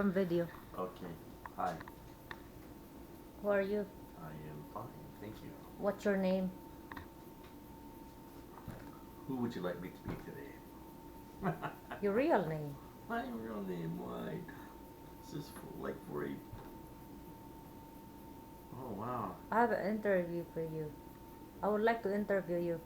From video. Okay. Hi. Who are you? I am fine. Thank you. What's your name? Who would you like me to be today? Your real name. My real name. Why? This is for a. Oh wow. I have an interview for you. I would like to interview you.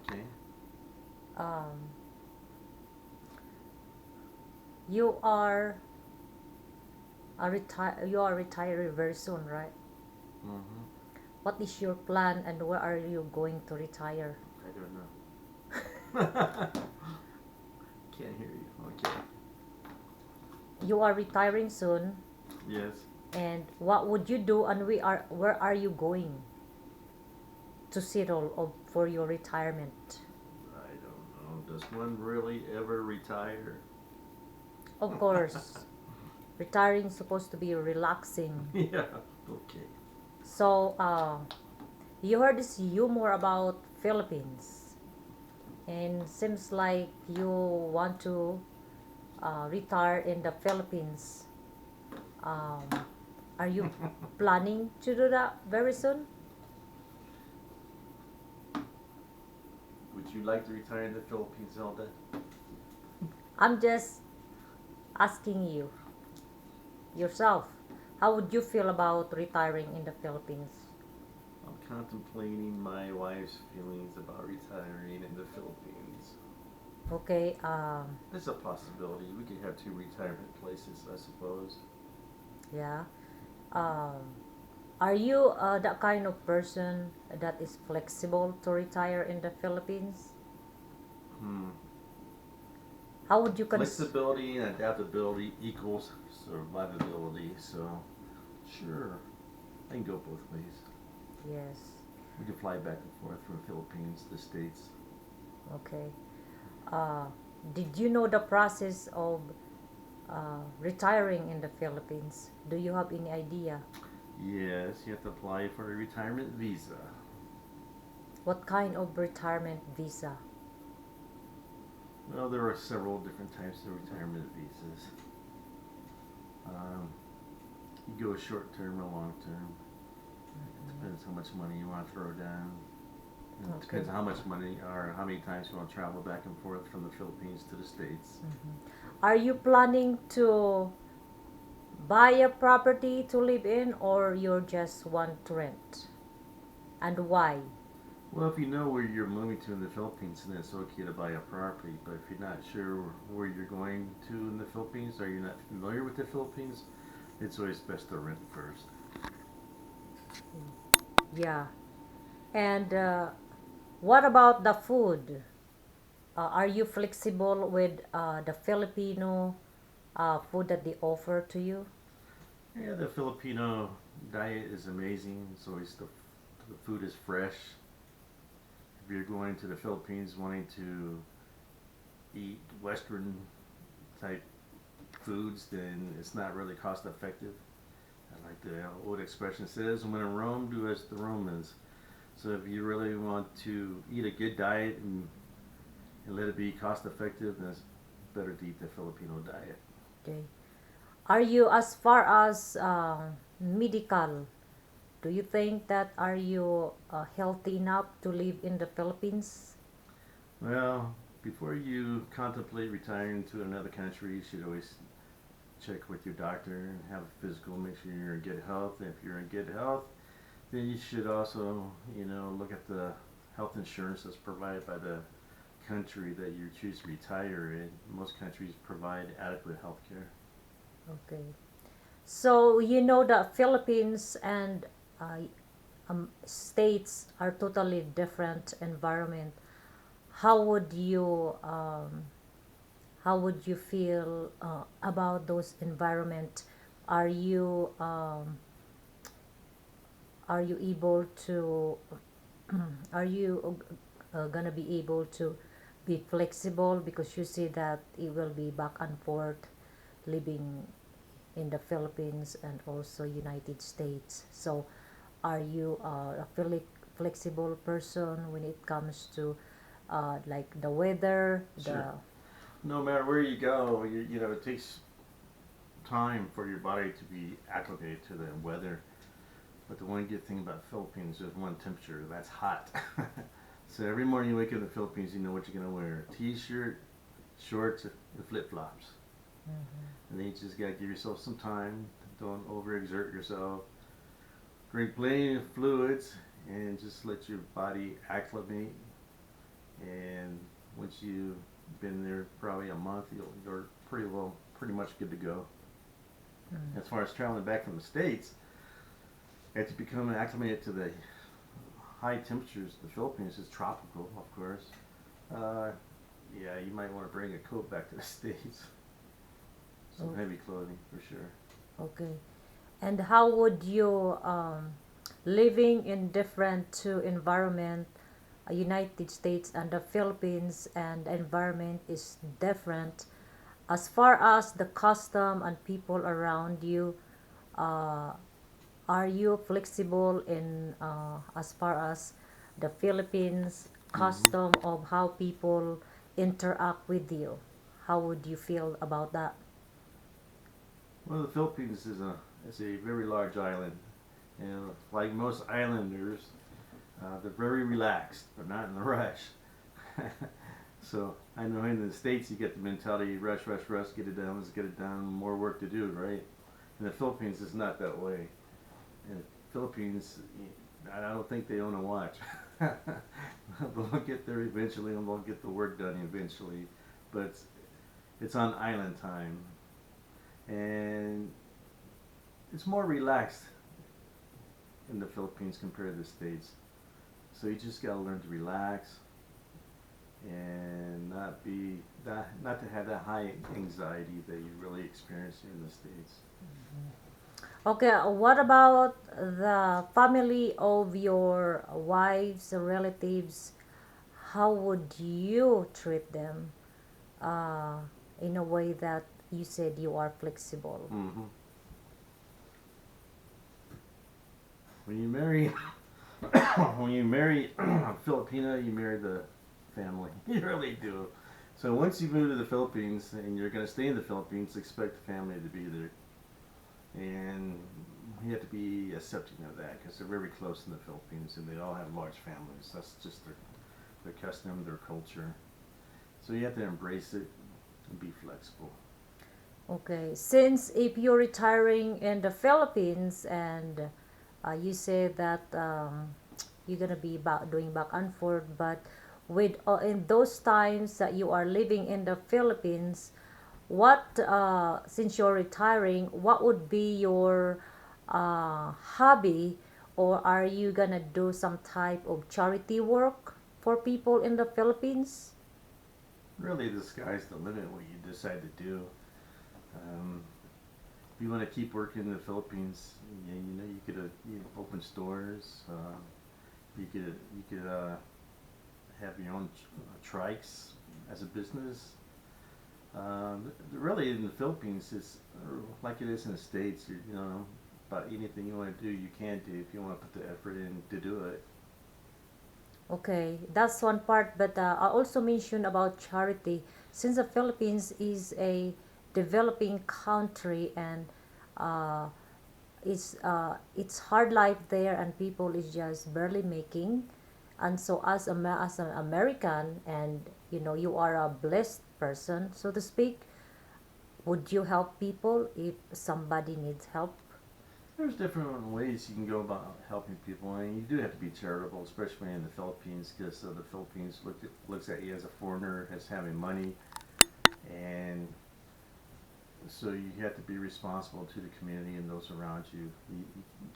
Okay. Um, you are You are retiring very soon, right? Mm-hmm. What is your plan and where are you going to retire? I don't know. Can't hear you. Okay. You are retiring soon, Yes. and what would you do? And where are you going to settle for your retirement? I don't know. Does one really ever retire? Of course, retiring is supposed to be relaxing. Yeah. Okay. So, you heard this humor about Philippines, and seems like you want to retire in the Philippines. Um, are you planning to do that very soon? Would you like to retire in the Philippines, Zelda? I'm just asking you yourself. How would you feel about retiring in the Philippines? I'm contemplating my wife's feelings about retiring in the Philippines. Okay. It's a possibility. We could have two retirement places, I suppose. Yeah. Um, are you that kind of person that is flexible to retire in the Philippines? Hmm. How would you Flexibility and adaptability equals survivability. So, sure, I can go both ways. Yes. We can fly back and forth from Philippines to the States. Okay. Uh, did you know the process of retiring in the Philippines? Do you have any idea? Yes, you have to apply for a retirement visa. What kind of retirement visa? Well, there are several different types of retirement visas. Um, you go short term or long term. Depends how much money you want to throw down. And it Okay. depends on how much money or how many times you want to travel back and forth from the Philippines to the States. Mhm. Are you planning to buy a property to live in, or you just want to rent? And why? Well, if you know where you're moving to in the Philippines, then it's okay to buy a property. But if you're not sure where you're going to in the Philippines, or you're not familiar with the Philippines, it's always best to rent first. Yeah. And what about the food? Are you flexible with the Filipino food that they offer to you? Yeah, the Filipino diet is amazing. It's always the food is fresh. If you're going to the Philippines wanting to eat Western type foods, then it's not really cost effective. Like the old expression says, when in Rome, do as the Romans. So if you really want to eat a good diet and let it be cost effective, then it's better to eat the Filipino diet. Okay. Are you, as far as medical, do you think that are you healthy enough to live in the Philippines? Well, before you contemplate retiring to another country, you should always check with your doctor and have a physical, make sure you're in good health. And if you're in good health, then you should also, look at the health insurance that's provided by the country that you choose to retire in. Most countries provide adequate health care. Okay. So you know the Philippines and states are totally different environment. How would you how would you feel about those environment? Are you are you able to are you gonna be able to be flexible, because you see that it will be back and forth living in the Philippines and also United States. So are you a flexible person when it comes to like the weather, Sure. the No matter where you go, it takes time for your body to be acclimated to the weather. But the one good thing about the Philippines is one temperature, that's hot. So every morning you wake up in the Philippines, you know what you're gonna wear: t-shirt, shorts, and flip-flops. Mm-hmm. And then you just gotta give yourself some time. Don't overexert yourself. Drink plenty of fluids, and just let your body acclimate. And once you've been there probably a month, you're pretty much good to go. Mm. As far as traveling back from the States, as you become acclimated to the high temperatures, the Philippines is tropical, of course. Uh, yeah, you might want to bring a coat back to the States. Some Oh, heavy clothing for sure. okay. And how would you living in different two environment, United States and the Philippines, and the environment is different as far as the custom and people around you, uh, are you flexible in as far as the Philippines Hmm. custom of how people interact with you? How would you feel about that? Well, the Philippines is a very large island, and like most islanders, they're very relaxed. They're not in a rush. So I know in the States you get the mentality: rush, rush, rush, get it done, let's get it done, more work to do, right? In the Philippines, it's not that way. In the Philippines, I don't think they own a watch. They'll get there eventually, and they'll get the work done eventually. But it's on island time, and it's more relaxed in the Philippines compared to the States. So you just gotta learn to relax and not to have that high anxiety that you really experience in the States. Okay, what about the family of your wife's relatives? How would you treat them uh, in a way that you said you are flexible? Hmm. When you marry when you marry a Filipina, you marry the family. You really do. So once you move to the Philippines and you're going to stay in the Philippines, expect the family to be there, and you have to be accepting of that because they're very close in the Philippines and they all have large families. That's just their custom, their culture. So you have to embrace it and be flexible. Okay, since if you're retiring in the Philippines and you say that you're gonna be doing back and forth, but with in those times that you are living in the Philippines, what since you're retiring, what would be your hobby, or are you gonna do some type of charity work for people in the Philippines? Really, the sky's the limit what you decide to do. Um, if you want to keep working in the Philippines, you could open stores. You could have your own trikes as a business. Really, in the Philippines, it's like it is in the States. About anything you want to do, you can do if you want to put the effort in to do it. Okay, that's one part, but I also mentioned about charity. Since the Philippines is a developing country and uh, it's hard life there, and people is just barely making, and so as an American, and you are a blessed person, so to speak, would you help people if somebody needs help? There's different ways you can go about helping people, and you do have to be charitable, especially in the Philippines, because the Philippines looks at you as a foreigner as having money, and so you have to be responsible to the community and those around you. You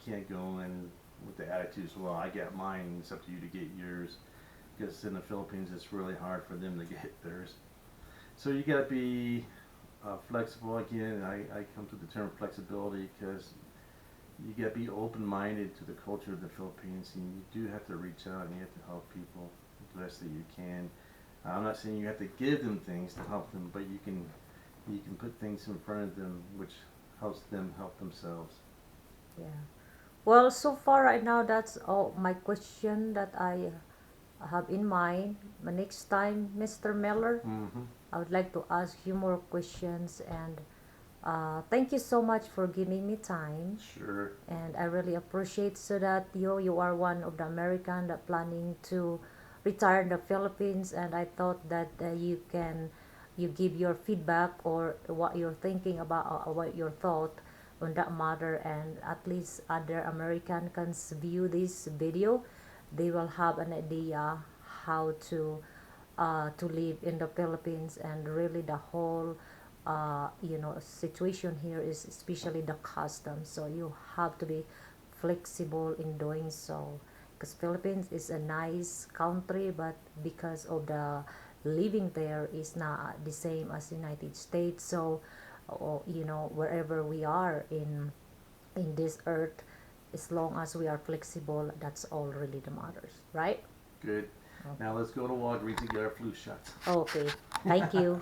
can't go in with the attitudes, well, I got mine, it's up to you to get yours, because in the Philippines it's really hard for them to get theirs. So you got to be flexible. Again, I come to the term flexibility because you got to be open-minded to the culture of the Philippines, and you do have to reach out and you have to help people the best that you can. I'm not saying you have to give them things to help them, but you can put things in front of them which helps them help themselves. Yeah. Well, so far right now, that's all my question that I have in mind. But next time, Mr. Miller, Mm-hmm. I would like to ask you more questions, and Thank you so much for giving me time, Sure. and I really appreciate so that you are one of the American that planning to retire in the Philippines, and I thought that you give your feedback or what you're thinking about, what your thought on that matter, and at least other American can view this video, they will have an idea how to live in the Philippines, and really the whole situation here is especially the customs, so you have to be flexible in doing so, because Philippines is a nice country, but because of the living there is not the same as United States. So wherever we are in this earth, as long as we are flexible, that's all really the matters, right? Good. Okay. Now let's go to Walgreens and get our flu shots. Okay, thank you.